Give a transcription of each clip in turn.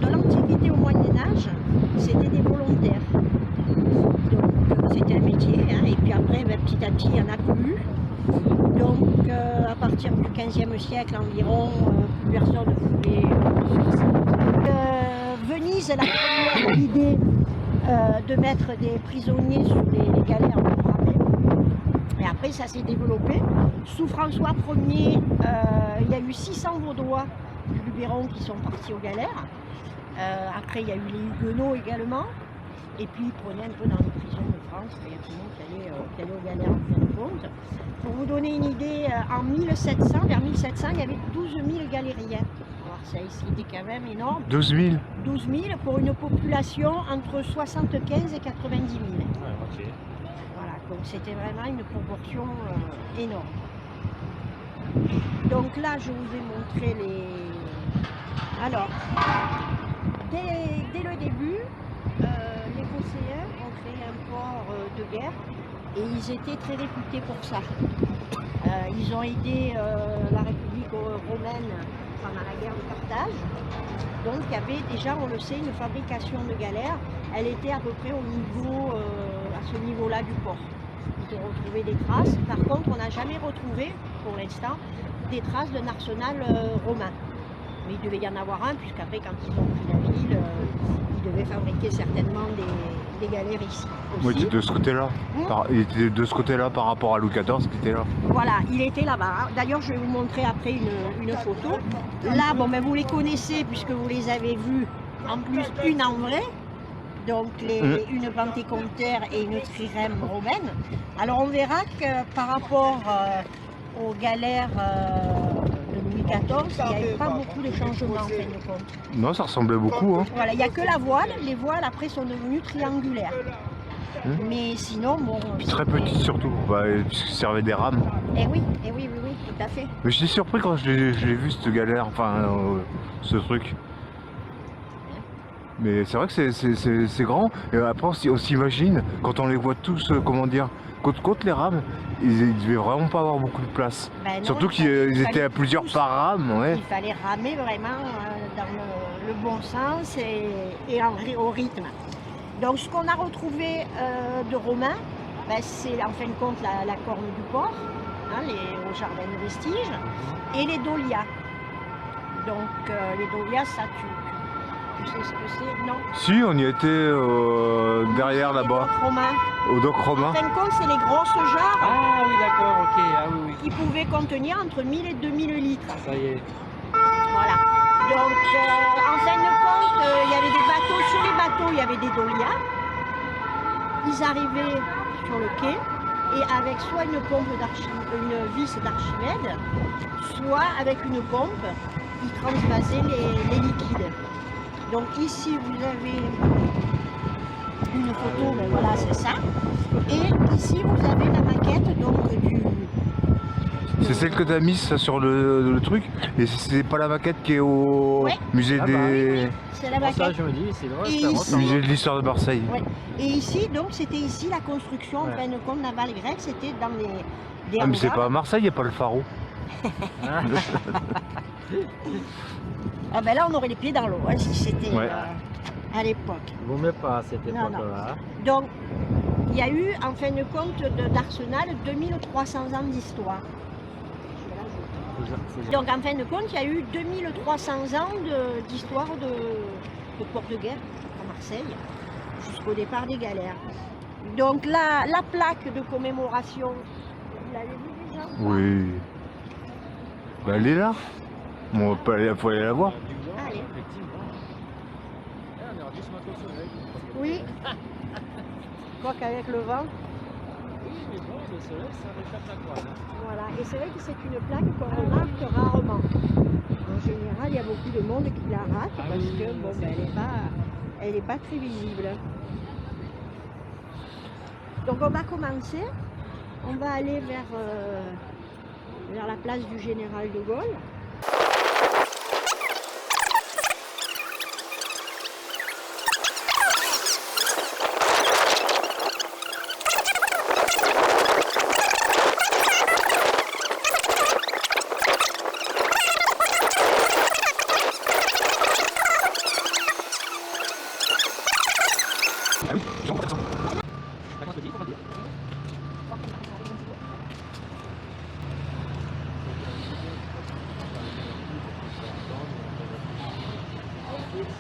de l'Antiquité au Moyen-Âge, c'était des volontaires. Donc c'était un métier, hein, et puis après, petit à petit, il y en a plus. Donc à partir du XVe siècle environ, plus personne ne pouvait Venise est la première idée de mettre des prisonniers sur les galères pour ramener. Et après ça s'est développé. Sous François Ier, il y a eu 600 Vaudois du Luberon qui sont partis aux galères. Après il y a eu les Huguenots également. Et puis ils prenaient un peu dans les prisons de France, il y a tout le monde qui allait aux galères en fin de compte. Pour vous donner une idée, en 1700, vers 1700, il y avait 12 000 galériens. Marseille, c'était quand même énorme. 12 000 12 000 pour une population entre 75 et 90 000. Ouais, ok. Voilà, donc c'était vraiment une proportion énorme. Donc là, je vous ai montré les... Alors, dès le début, les Phocéens ont créé un port de guerre et ils étaient très réputés pour ça. Ils ont aidé la République romaine pendant la guerre de Carthage. Donc il y avait déjà, on le sait, une fabrication de galères. Elle était à peu près au niveau, à ce niveau-là du port. Ils ont retrouvé des traces. Par contre, on n'a jamais retrouvé, pour l'instant, des traces d'un arsenal romain. Mais il devait y en avoir un, puisqu'après, quand ils ont pris la ville, ils devaient fabriquer certainement des galères ici. Oui, il était de ce côté-là. Il était de ce côté-là par rapport à Louis XIV qui était là. Voilà, il était là-bas. D'ailleurs, je vais vous montrer après une photo. Là, bon, ben, vous les connaissez puisque vous les avez vus. En plus, une en vrai. Donc, une panthécontaire et une trirème romaine. Alors, on verra que par rapport aux galères de Louis XIV, il n'y avait pas beaucoup de changements en fin de compte. Non, ça ressemblait beaucoup. Hein. Voilà, il n'y a que la voile. Les voiles, après, sont devenues triangulaires. Mais sinon, bon... Puis très petite surtout, puisqu'il servait des rames. Eh oui, tout à fait. Mais j'étais surpris quand je l'ai vu cette galère, enfin ce truc. Mais c'est vrai que c'est grand. Et après on s'imagine, quand on les voit tous, comment dire, côte les rames, ils devaient vraiment pas avoir beaucoup de place. Ben non, surtout qu'ils étaient à plusieurs par rame. Ouais. Il fallait ramer vraiment dans le bon sens et au rythme. Donc ce qu'on a retrouvé de romain, ben, c'est en fin de compte la corne du port, hein, au jardin de vestiges, et les dolias. Donc les dolias, ça tu sais ce que c'est? Non. Si, on y était derrière là-bas, au dock romain. En fin de compte, c'est les grosses jarres. Ah oui, d'accord, ok, ah oui, oui. Qui pouvaient contenir entre 1000 et 2000 litres. Ça y est. Voilà. Donc, en fin de compte, il y avait des bateaux. Sur les bateaux, il y avait des dolias. Ils arrivaient sur le quai et avec soit une pompe une vis d'Archimède, soit avec une pompe, ils transvasaient les liquides. Donc ici, vous avez une photo, ben voilà, c'est ça. Et ici, vous avez la maquette donc du... C'est celle que tu as mise sur le truc, et c'est pas la maquette qui est au musée des... Oui. C'est la maquette. Ça, je me dis, c'est vrai, ici, musée de l'histoire de Marseille. Ouais. Et ici, donc, c'était ici la construction, en fin de compte, navale grecque, c'était dans des Ah, mais c'est pas à Marseille, il n'y a pas le pharo. Ah ben là, on aurait les pieds dans l'eau, hein, si c'était à l'époque. Vaut mieux pas à cette époque-là. Donc, il y a eu, en fin de compte, d'Arsenal, 2300 ans d'histoire. Donc, en fin de compte, il y a eu 2300 ans d'histoire de port de guerre à Marseille, jusqu'au départ des galères. Donc, la plaque de commémoration, vous l'avez vu déjà? Oui. Ben, elle est là. Bon, il faut aller la voir. Allez. Oui. Quoi qu'avec le vent. Oui, mais bon, le soleil, ça réchauffe la toile. Voilà, et c'est vrai que c'est une plaque qu'on remarque rarement. En général, il y a beaucoup de monde qui la rate parce que bon, ben, elle n'est pas très visible. Donc on va commencer. On va aller vers la place du Général de Gaulle.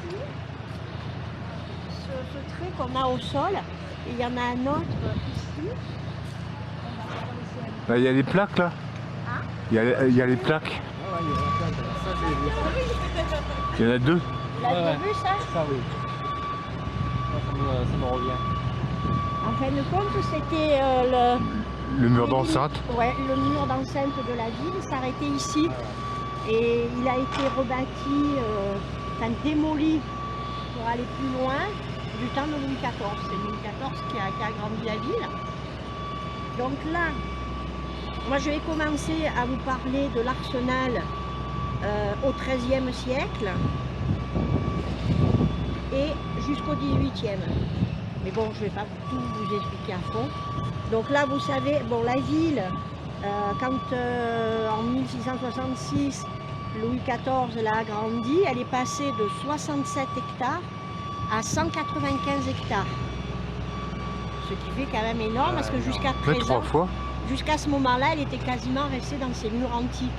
ici, ce trait qu'on a au sol, et il y en a un autre ici. Là, il y a les plaques là. Hein? Il y a les plaques. Ah ouais, il y a la plaque, ça j'ai vu. Il y en a deux. Vous l'avez Ouais. vu ça? Ça oui. Ça me revient. En fin de compte, c'était Le mur d'enceinte. Ouais, le mur d'enceinte de la ville s'arrêtait ici. Et il a été rebâti, enfin démoli pour aller plus loin du temps de Louis XIV. C'est Louis XIV qui a agrandi la ville. Donc là, moi je vais commencer à vous parler de l'arsenal au XIIIe siècle et jusqu'au XVIIIe. Mais bon, je ne vais pas tout vous expliquer à fond. Donc là, vous savez, bon, la ville, quand en 1666, Louis XIV l'a agrandie, elle est passée de 67 hectares à 195 hectares. Ce qui fait quand même énorme, parce que jusqu'à Mais présent, 3 fois. jusqu'à ce moment-là, elle était quasiment restée dans ses murs antiques.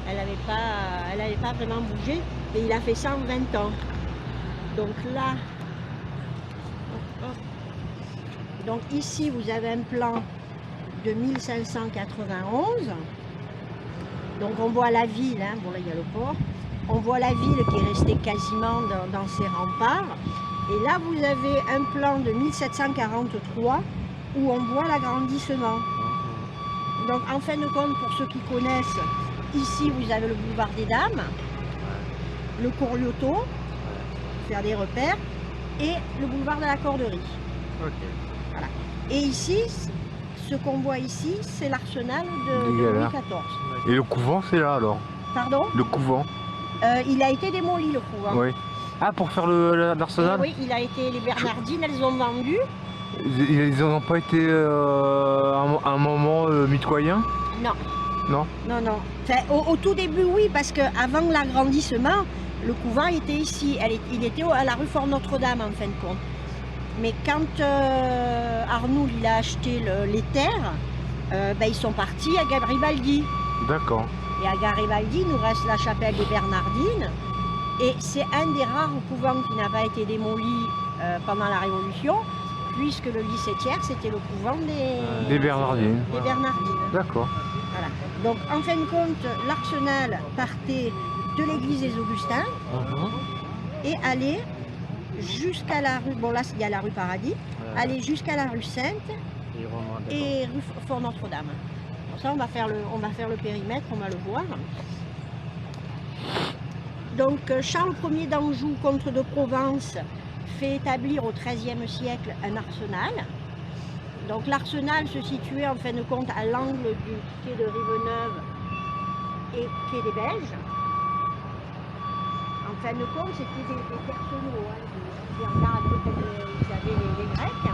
Elle n'avait pas vraiment bougé, et il a fait ça en 20 ans. Donc là, donc ici vous avez un plan de 1591. Donc on voit la ville, hein. Bon là il y a le port. On voit la ville qui est restée quasiment dans ses remparts. Et là vous avez un plan de 1743 où on voit l'agrandissement. Donc en fin de compte, pour ceux qui connaissent, ici vous avez le boulevard des Dames, le cours Lyoto, faire des repères, et le boulevard de la Corderie. Ok. Voilà. Et ici, ce qu'on voit ici, c'est l'arsenal de Des Louis galères. XIV. Et le couvent, c'est là alors. Pardon? Le couvent. Il a été démoli le couvent. Oui. Ah, pour faire l'arsenal. Oui, il a été, les Bernardines, elles ont vendu. Ils n'ont pas été un moment mitoyen. Non. Non. Non, non. Enfin, au tout début, oui, parce qu'avant l'agrandissement, le couvent était ici. Il était à la rue Fort-Notre-Dame, en fin de compte. Mais quand Arnoul il a acheté les terres, ben, ils sont partis à Garibaldi. D'accord. Et à Garibaldi, il nous reste la chapelle des Bernardines. Et c'est un des rares couvents qui n'a pas été démoli pendant la Révolution, puisque le lycée-tiers, c'était le couvent Des Bernardines. des Bernardines. D'accord. Voilà. Donc, en fin de compte, l'arsenal partait de l'église des Augustins et allait jusqu'à la rue, bon là, il y a la rue Paradis, aller jusqu'à la rue Sainte et rue Fort Notre-Dame. Pour ça, on va faire le périmètre, on va le voir. Donc, Charles Ier d'Anjou, comte de Provence, fait établir au XIIIe siècle un arsenal. Donc, l'arsenal se situait en fin de compte à l'angle du quai de Riveneuve et quai des Belges. En fin de compte, c'était des personnaux, hein, des hangars un peu comme vous avez les Grecs.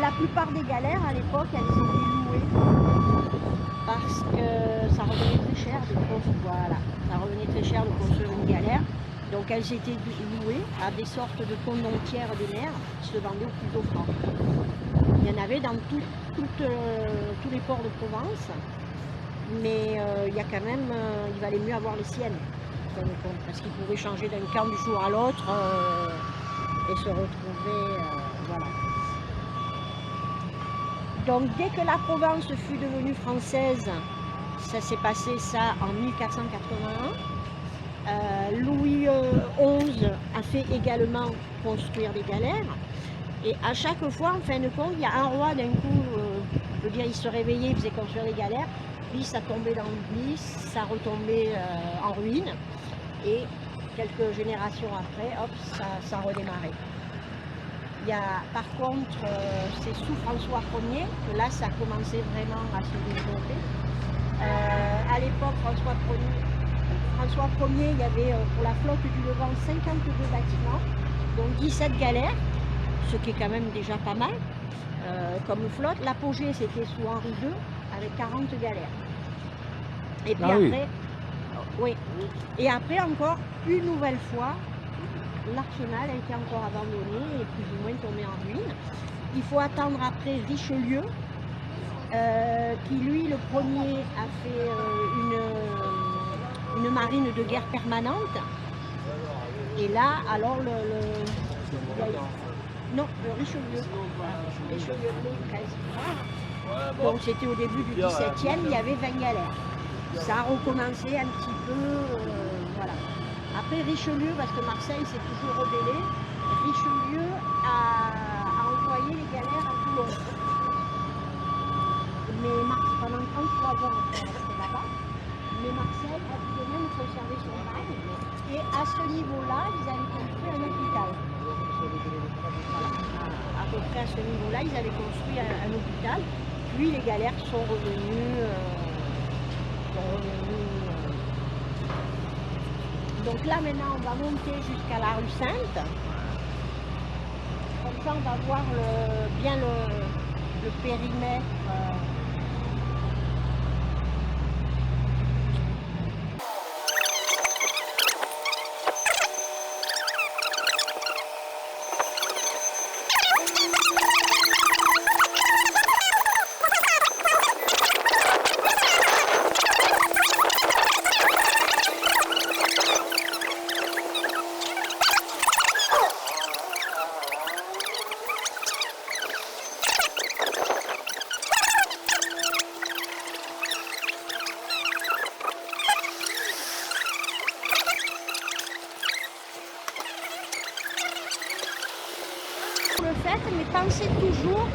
La plupart des galères à l'époque, elles étaient louées parce que ça revenait très cher de construire, voilà, ça revenait très cher de construire une galère. Donc elles étaient louées à des sortes de condottières des mers qui se vendaient au plus offrant. Il y en avait dans tous les ports de Provence, mais il y a quand même, il valait mieux avoir les siennes, parce qu'ils pouvaient changer d'un camp du jour à l'autre et se retrouver, voilà. Donc dès que la Provence fut devenue française, ça s'est passé ça en 1481. Louis XI a fait également construire des galères. Et à chaque fois, en fin de compte, il y a un roi d'un coup, je veux dire, il se réveillait, il faisait construire des galères, puis ça tombait dans l'oubli, ça retombait en ruine. Et quelques générations après, hop, ça redémarrait. Il y a, par contre, c'est sous François Ier que là, ça a commencé vraiment à se développer. À l'époque, François Ier, il y avait pour la flotte du Levant 52 bâtiments, dont 17 galères, ce qui est quand même déjà pas mal comme flotte. L'apogée, c'était sous Henri II, avec 40 galères. Et puis après, oui. Et après encore, une nouvelle fois, l'arsenal a été encore abandonné et plus ou moins tombé en ruine. Il faut attendre après Richelieu, qui lui, le premier, a fait une marine de guerre permanente. Et là, alors non, le Richelieu. Richelieu 13. Donc c'était au début du 17e, il y avait 20 galères. Ça a recommencé un petit peu, voilà. Après Richelieu, parce que Marseille s'est toujours rebellé, Richelieu a envoyé les galères à Toulon. Mais pendant 33 ans, on est resté là-bas. Mais Marseille a pu même conserver son bail. Et à ce niveau-là, ils avaient construit un hôpital. Voilà. À peu près à ce niveau-là, ils avaient construit un hôpital. Puis les galères sont revenues. Donc là maintenant on va monter jusqu'à la rue Sainte. Comme ça on va voir bien le périmètre. Le faites, mais pensez toujours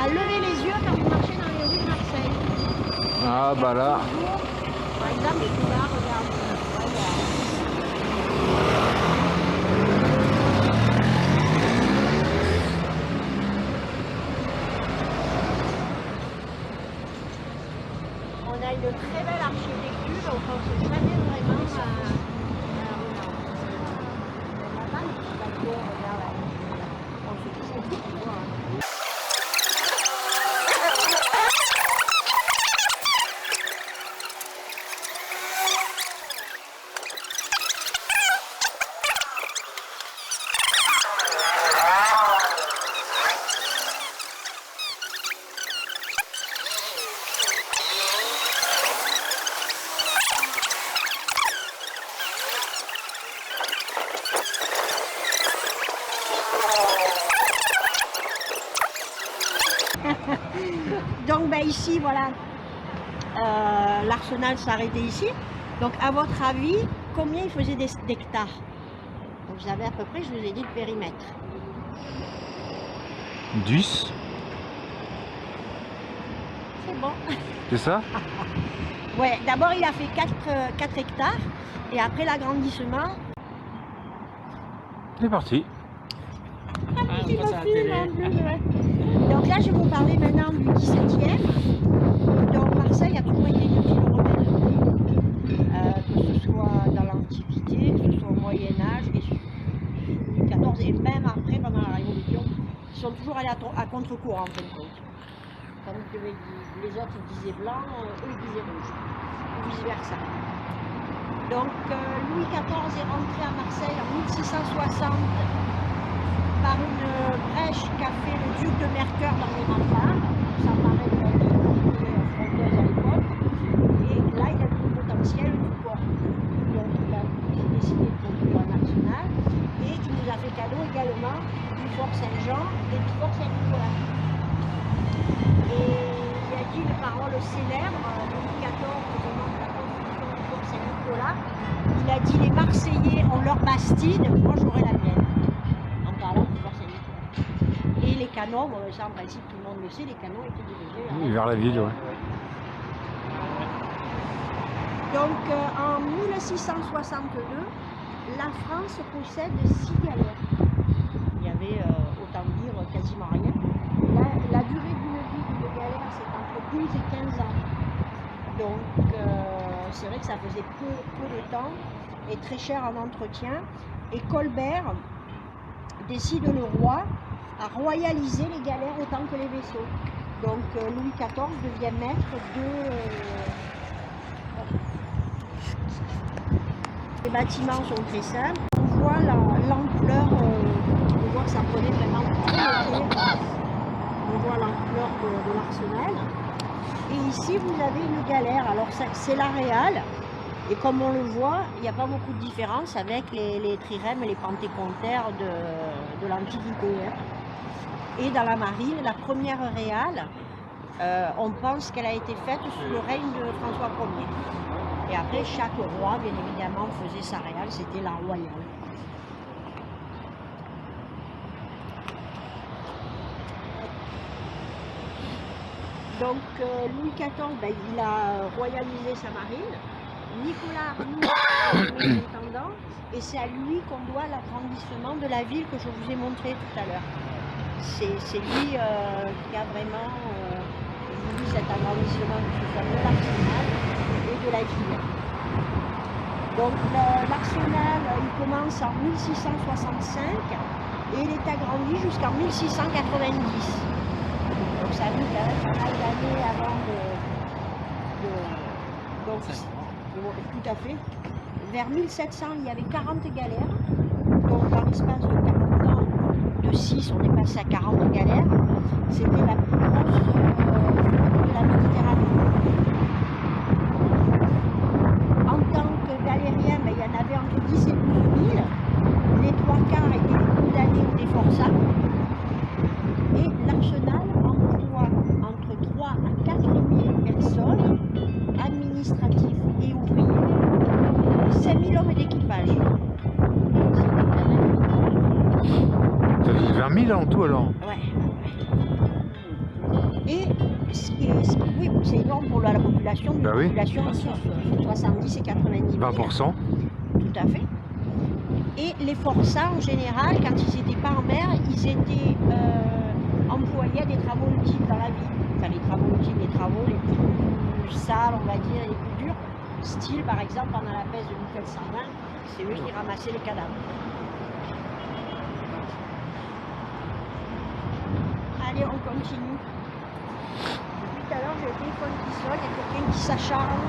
à lever les yeux quand vous marchez dans les rues de Marseille. Ah bah là. Toujours, par exemple, là, regarde. On a une très belle architecture, donc on ne sait jamais vraiment Donc ben, ici, voilà, l'arsenal s'arrêtait ici. Donc à votre avis, combien il faisait d'hectares? Donc vous avez à peu près, je vous ai dit le périmètre. 10. C'est bon. C'est ça? Ouais, d'abord il a fait 4 hectares et après l'agrandissement. C'est parti. Il me filme en plus, ouais. Donc là je vais vous parler maintenant du 17e. Donc Marseille a toujours été une ville romaine, que ce soit dans l'Antiquité, que ce soit au Moyen-Âge et sous Louis XIV, et même après pendant la Révolution, ils sont toujours allés à contre-courant en fin de compte. Tandis que les autres disaient blanc, eux ils disaient rouge, ou vice versa. Donc Louis XIV est rentré à Marseille en 1660 par une brèche qu'a fait le duc de Mercœur dans les remparts. Ça paraît de la fronteuse à l'époque. Et là, il a vu le potentiel du port. Donc, il a décidé de construire un arsenal. Et il nous a fait cadeau également du Fort Saint-Jean et du Fort Saint-Nicolas. Et il a dit une parole célèbre, Louis XIV, au moment de la construction du Fort Saint-Nicolas. Il a dit: les Marseillais ont leur bastide, moi j'aurai la mienne. En parlant du Fort Saint-Nicolas. Et les canons, ça en principe tout le monde le sait, les canons étaient dirigés Vers la ville, ouais. Donc en 1662, la France possède 6 galères. Il y avait, autant dire, quasiment rien. La durée d'une vie d'une galère, c'est entre 12 et 15 ans. Donc c'est vrai que ça faisait peu de temps et très cher en entretien. Et Colbert décide, le roi, à royaliser les galères autant que les vaisseaux. Donc Louis XIV devient maître de... Les bâtiments sont très simples. On voit l'ampleur, on voit que ça prenait vraiment tout le temps. On voit l'ampleur de l'arsenal. Et ici, vous avez une galère. Alors c'est la Réal. Et comme on le voit, il n'y a pas beaucoup de différence avec les trirèmes et les panthécontaires de l'Antiquité. Hein. Et dans la marine, la première réale, on pense qu'elle a été faite sous le règne de François Ier. Et après, chaque roi, bien évidemment, faisait sa réale, c'était la royale. Donc Louis XIV, ben, il a royalisé sa marine. Nicolas Arnoux est le intendant, et c'est à lui qu'on doit l'agrandissement de la ville que je vous ai montré tout à l'heure. C'est lui qui a vraiment voulu cet agrandissement, que ce soit de l'arsenal et de la ville. Donc l'arsenal, il commence en 1665 et il est agrandi jusqu'en 1690. Donc ça a mis quand même pas mal d'années avant donc, tout à fait. Vers 1700, il y avait 40 galères. Donc dans l'espace de 40 ans, de 6, on est passé à 40 galères. C'était la plus grosse de la Méditerranée. En tant que galérien, ben, il y en avait entre 10 et 12 000. Les 3/4 étaient des condamnés ou des forçats. Et l'arsenal emploie entre 3 à 4 000 personnes, administratifs et ouvriers, 5 000 hommes d'équipage. Ça fait 20 000 en tout alors? Ouais. Et oui, c'est énorme pour la population. Bah oui. La population entre 70 et 90 000. 20%. Tout à fait. Et les forçats, en général, quand ils n'étaient pas en mer, ils étaient employés à des travaux utiles dans la ville. Enfin, les travaux utiles, les travaux les plus sales, on va dire, les plus durs. Style, par exemple, pendant la peste de 1720, c'est eux qui ramassaient les cadavres. Allez, on continue. Depuis tout à l'heure, j'ai le téléphone qui sonne, il y a quelqu'un qui s'acharne.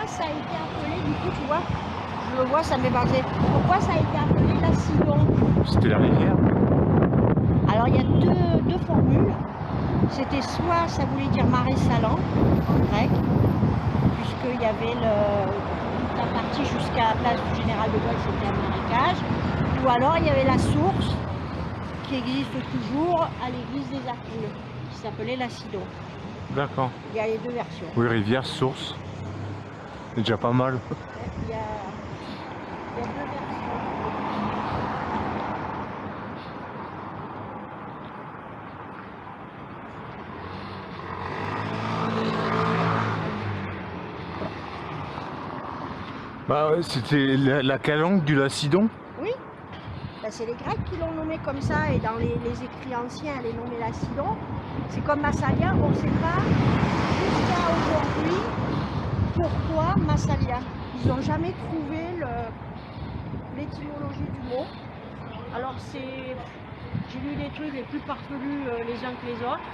Ça a été appelé, du coup, tu vois, je le vois, ça m'est basé. Pourquoi ça a été appelé la Sidon? C'était la rivière. Alors, il y a deux formules. C'était soit, ça voulait dire marais salant, en grec, puisqu'il y avait la partie jusqu'à la place du Général de Gaulle, c'était un marécage. Ou alors, il y avait la source, qui existe toujours à l'église des Hercules, qui s'appelait la Sidon. D'accord. Il y a les deux versions. Oui, rivière, source. C'est déjà pas mal. Il y a deux versions. Bah, c'était la calanque du Lacidon. Oui, ben, c'est les Grecs qui l'ont nommé comme ça, et dans les écrits anciens, elle est nommée la Sidon. C'est comme Massalia, on ne sait pas jusqu'à aujourd'hui pourquoi Massalia. Ils n'ont jamais trouvé l'étymologie du mot. Alors j'ai lu des trucs les plus parfelus les uns que les autres.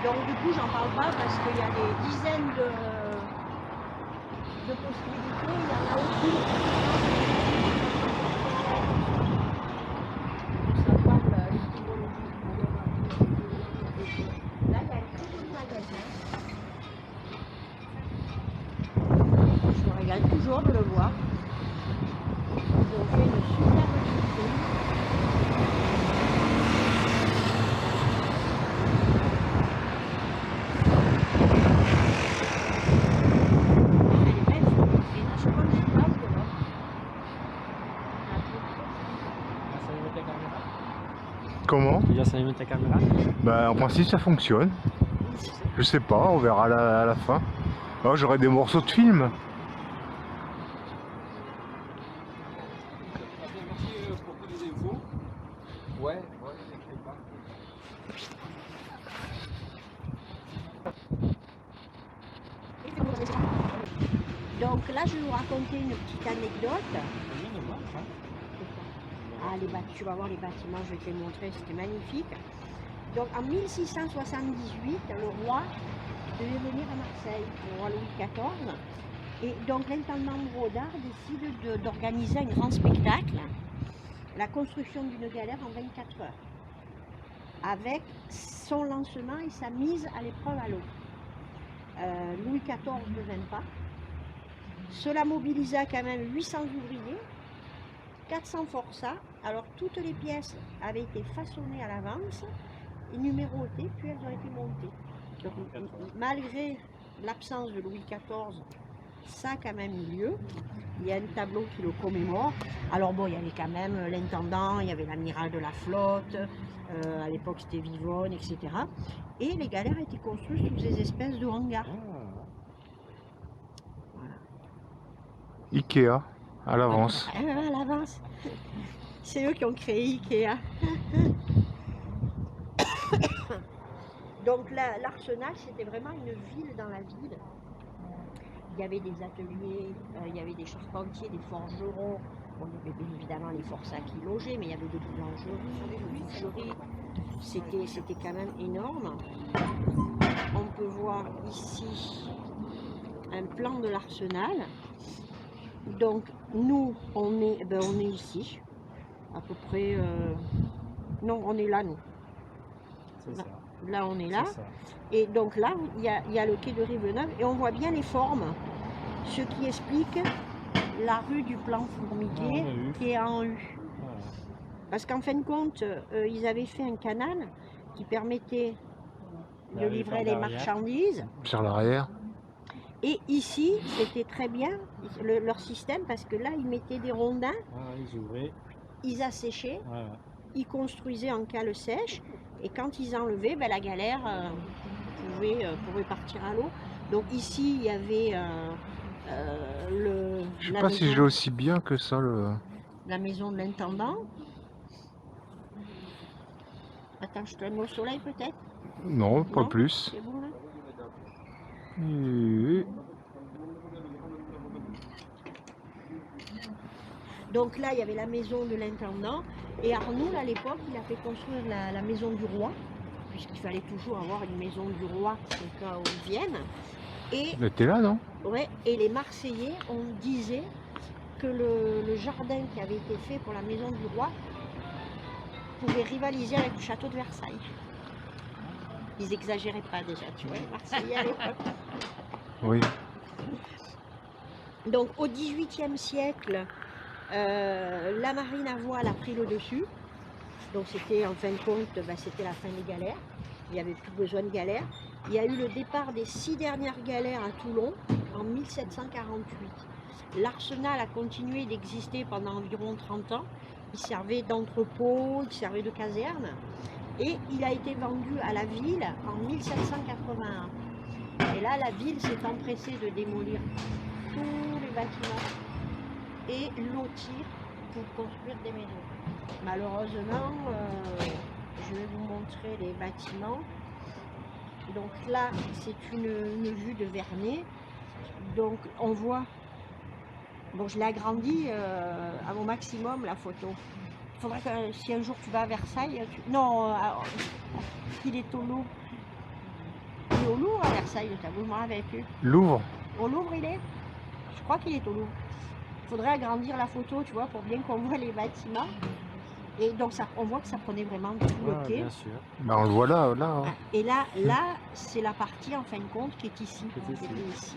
Donc du coup j'en parle pas parce qu'il y a des dizaines de possibilités, il n'y en a aucune. Là, il y a un très beau magasin. Je me régale toujours de le voir. Ils ont fait une superbe vitrine. Elle est belle cette vitrine, je crois que c'est pas de là. Ça allume ta caméra? Comment? Tu veux dire ça allume ta caméra? Bah, en principe, ça fonctionne. Je sais pas, on verra à la fin. Alors, j'aurai des morceaux de film. Merci pour toutes les infos. Ouais, j'écris pas. Donc là, je vais vous raconter une petite anecdote. Ah, tu vas voir les bâtiments, je vais te les montrer, c'était magnifique. Donc en 1678, le roi devait venir à Marseille, le roi Louis XIV. Et donc l'intendant Brodard décide d'organiser un grand spectacle, la construction d'une galère en 24 heures, avec son lancement et sa mise à l'épreuve à l'eau. Louis XIV ne vint pas. Cela mobilisa quand même 800 ouvriers, 400 forçats. Alors toutes les pièces avaient été façonnées à l'avance et numérotées, puis elles ont été montées. Donc, malgré l'absence de Louis XIV, ça a quand même eu lieu. Il y a un tableau qui le commémore. Alors bon, il y avait quand même l'intendant, il y avait l'amiral de la flotte, à l'époque c'était Vivonne, etc. Et les galères étaient construites sous des espèces de hangars. Voilà. Ikea, à l'avance. À l'avance. C'est eux qui ont créé Ikea. Donc l'Arsenal, c'était vraiment une ville dans la ville. Il y avait des ateliers, il y avait des charpentiers, des forgerons. Bon, il y avait bien évidemment les forçats qui logeaient, mais il y avait de boulangeries, de boucheries. C'était quand même énorme. On peut voir ici un plan de l'Arsenal. Donc nous, on est ici, à peu près. Non, on est là, nous. C'est ça. Là, on est là. C'est ça. Et donc là, il y a le quai de Riveneuve et on voit bien les formes, ce qui explique la rue du Plan Fourmiguet qui est en U. Voilà. Parce qu'en fin de compte, ils avaient fait un canal qui permettait de livrer les marchandises. Sur l'arrière. Et ici, c'était très bien leur système parce que là, ils mettaient des rondins, Ils ouvraient. ils asséchaient, Voilà. ils construisaient en cale sèche et quand ils enlevaient, la galère pouvait partir à l'eau. Donc ici, il y avait Je sais pas si je l'ai aussi bien que ça. la maison de l'intendant. Attends, je te la mets au soleil peut-être? Non, pas Non, plus. c'est bon là? Et- Donc là, il y avait la maison de l'intendant. Et Arnoul, à l'époque, il a fait construire la maison du roi, puisqu'il fallait toujours avoir une maison du roi au cas où ils viennent. Et, Elle était là, non? ouais, et les Marseillais, on disait que le jardin qui avait été fait pour la maison du roi pouvait rivaliser avec le château de Versailles. Ils n'exagéraient pas déjà, tu vois, les Marseillais à l'époque. Oui. Donc au XVIIIe siècle, la marine à voile a pris le dessus. Donc c'était en fin de compte, c'était la fin des galères. Il n'y avait plus besoin de galères. Il y a eu le départ des 6 dernières galères à Toulon en 1748. L'Arsenal a continué d'exister pendant environ 30 ans. Il servait d'entrepôt, il servait de caserne. Et il a été vendu à la ville en 1781. Et là, la ville s'est empressée de démolir tous les bâtiments et lotir pour construire des maisons. Malheureusement, je vais vous montrer les bâtiments. Donc là, c'est une vue de Vernet. Donc on voit, bon je l'ai agrandi à mon maximum la photo. Il faudrait que si un jour tu vas à Versailles, non, il est au Louvre. Il est au Louvre à Versailles, le tableau, je m'en rappelle plus. Louvre. Au Louvre il est? Je crois qu'il est au Louvre. Il faudrait agrandir la photo, tu vois, pour bien qu'on voit les bâtiments. Et donc ça, on voit que ça prenait vraiment tout le quai. Bien sûr. Bah, on le voit là. Et là, c'est la partie en fin de compte qui est ici. Qui était ici.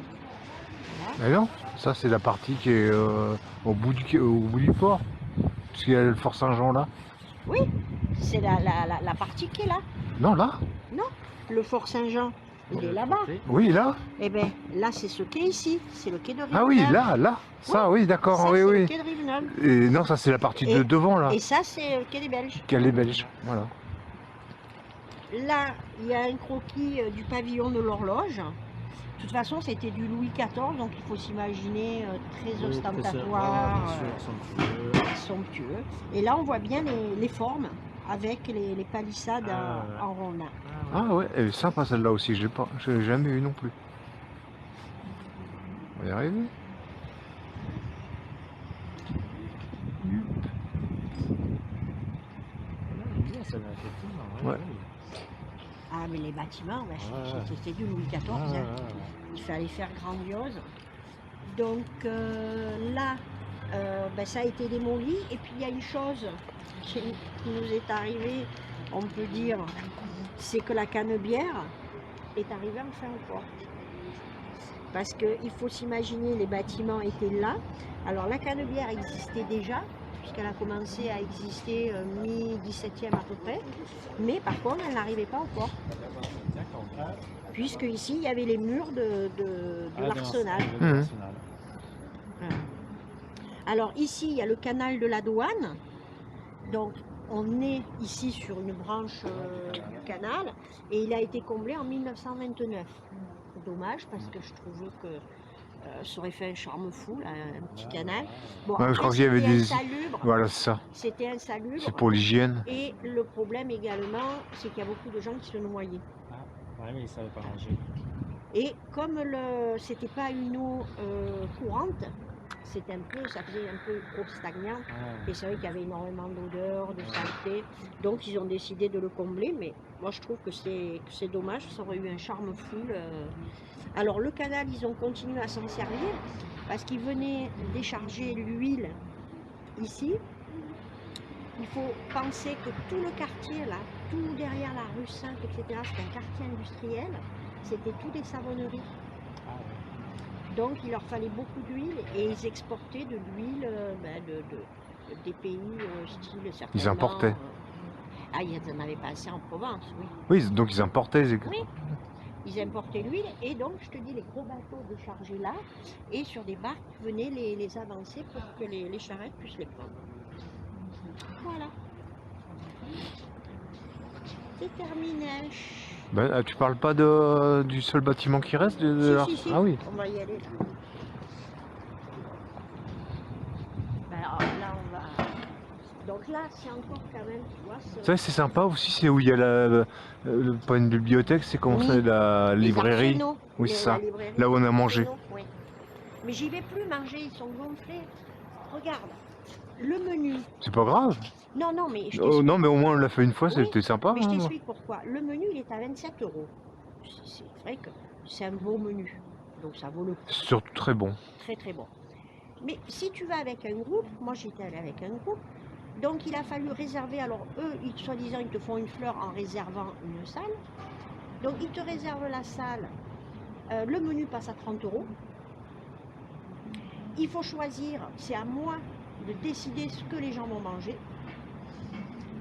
Voilà. Mais non, ça c'est la partie qui est au bout du port. Parce qu'il y a le Fort Saint-Jean là. Oui, c'est la partie qui est là. Non, là. Non, le Fort Saint-Jean, il est là-bas. Oui, là. Eh bien, là, c'est ce quai ici. C'est le quai de Riveneuve. Ah oui, là. Ça, oui, d'accord. Ça, Oui, c'est oui. le quai de Riveneuve. Et non, ça c'est la partie de devant là. Et ça, c'est le quai des Belges. Qui a les Belges. Voilà. Là, il y a un croquis du pavillon de l'horloge. De toute façon, c'était du Louis XIV, donc il faut s'imaginer très ostentatoire, somptueux. Et là, on voit bien les formes avec les palissades en rondin. Ah ouais, elle est sympa celle-là aussi, j'ai jamais eu non plus. On va y arriver. traditionnel, effectivement. Ouais. Oui. Ah, mais les bâtiments, ben, Ouais. c'était du Louis XIV. Ouais, Hein. ouais, ouais. Il fallait faire grandiose. Donc là, ben, ça a été démoli. Et puis il y a une chose qui nous est arrivée, on peut dire, c'est que la canebière est arrivée en fin de porte. Parce qu'il faut s'imaginer, les bâtiments étaient là. Alors la canebière existait déjà, puisqu'elle a commencé à exister mi-17e à peu près. Mais par contre, elle n'arrivait pas au port. D'accord. Puisque ici, il y avait les murs de l'arsenal. De Mhm. l'arsenal. Voilà. Alors ici, il y a le canal de la douane. Donc on est ici sur une branche du canal et il a été comblé en 1929. Dommage parce que je trouvais que ça aurait fait un charme fou, là, un petit canal. Bon, Ouais, je après, crois qu'il y avait c'était des. insalubre. Voilà, c'est ça. C'était insalubre. C'est pour l'hygiène. Et le problème également, c'est qu'il y a beaucoup de gens qui se noyaient. Ah, ouais, mais ils ne savaient pas manger. Et comme c'était pas une eau courante, c'était ça faisait un peu trop stagnant. Ouais. Et c'est vrai qu'il y avait énormément d'odeur, de saleté. Donc ils ont décidé de le combler. Mais moi je trouve que c'est dommage, ça aurait eu un charme fou. Alors le canal, ils ont continué à s'en servir parce qu'ils venaient décharger l'huile ici. Il faut penser que tout le quartier là, tout derrière la rue Sainte, etc., c'est un quartier industriel. C'était tout des savonneries. Ah, ouais. Donc il leur fallait beaucoup d'huile et ils exportaient de l'huile des pays style certainement. Ils importaient. Ah, ils n'en avaient pas assez en Provence, oui. Oui, donc ils importaient. Oui, ils importaient l'huile et donc je te dis, les gros bateaux déchargés là et sur des barques venaient les avancer pour que les charrettes puissent les prendre. Voilà. C'est terminé. Ben, tu parles pas du seul bâtiment qui reste Si. Ah oui. On va y aller là. Ben, alors, là, on va. Donc là, c'est encore quand même, tu vois. Ça, c'est sympa aussi, c'est où il y a pas une bibliothèque, c'est comment Oui. ça, la Les librairie. arsenaux, Oui, c'est ça. la librairie, Là où on a les mangé. arsenaux, oui. Mais j'y vais plus manger, ils sont gonflés. Regarde, le menu. C'est pas grave. Non, mais je Oh, t'explique. non, mais au moins on l'a fait une fois, Oui, c'était sympa. Mais je hein. t'explique pourquoi. Le menu, il est à 27 €. C'est vrai que c'est un beau menu. Donc ça vaut le coup. C'est surtout très bon. Très très bon. Mais si tu vas avec un groupe, moi j'étais allée avec un groupe, donc il a fallu réserver. Alors eux, soi-disant, ils te font une fleur en réservant une salle. Donc ils te réservent la salle. Le menu passe à 30 €. Il faut choisir, c'est à moi de décider ce que les gens vont manger.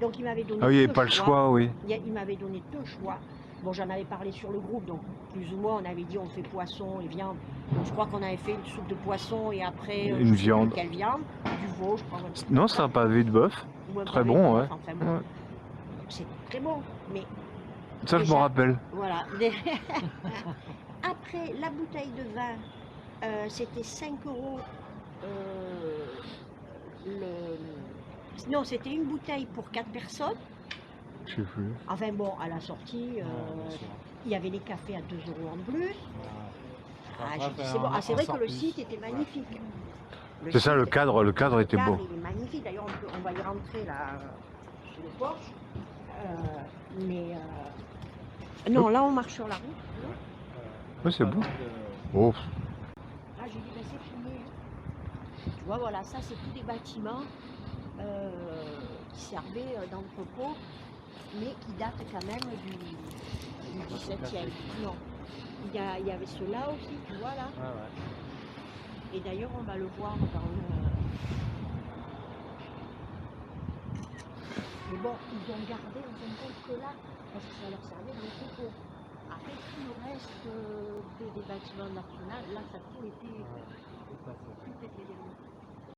Donc il m'avait donné Ah oui, il n'y avait deux pas le choix, oui. Il m'avait donné 2 choix. Bon, j'en avais parlé sur le groupe, donc plus ou moins on avait dit on fait poisson et viande. Donc je crois qu'on avait fait une soupe de poisson et après Une je sais plus viande. quelle viande, du veau, je crois. Non, c'est un pavé de bœuf. Ou un Très pavé bon, de ouais. bœuf, enfin, bon. Ouais. C'est très bon, mais Ça, je me Déjà. rappelle. voilà. Après, la bouteille de vin, c'était 5 €. Non, c'était une bouteille pour 4 personnes. Je sais plus. Enfin bon, à la sortie, Ouais, bien sûr. il y avait les cafés à 2 € en plus. Ouais. Ah, Après, j'ai dit, c'est bon. Ah, c'est on vrai sort que le plus. site était magnifique. C'est ça, le cadre était beau. Il est magnifique. D'ailleurs, on va y rentrer là, sur le porche. Non, là, on marche sur la route. Oui, c'est pas bon. mal de- Oh, Ah, j'ai dit, ben, c'est fini. Tu vois, voilà, ça, c'est tous des bâtiments qui servaient d'entrepôt, mais qui datent quand même du 17e. Non. Il y avait ceux-là aussi, tu vois, là. Ouais, ouais. Et d'ailleurs, on va le voir dans le. Mais bon, ils ont gardé en fin de compte que là, parce que ça leur servait d'entrepôt. Après, tout le reste des bâtiments nationaux, là, ça a tout été. Ouais, tout à fait. Tout était démoli.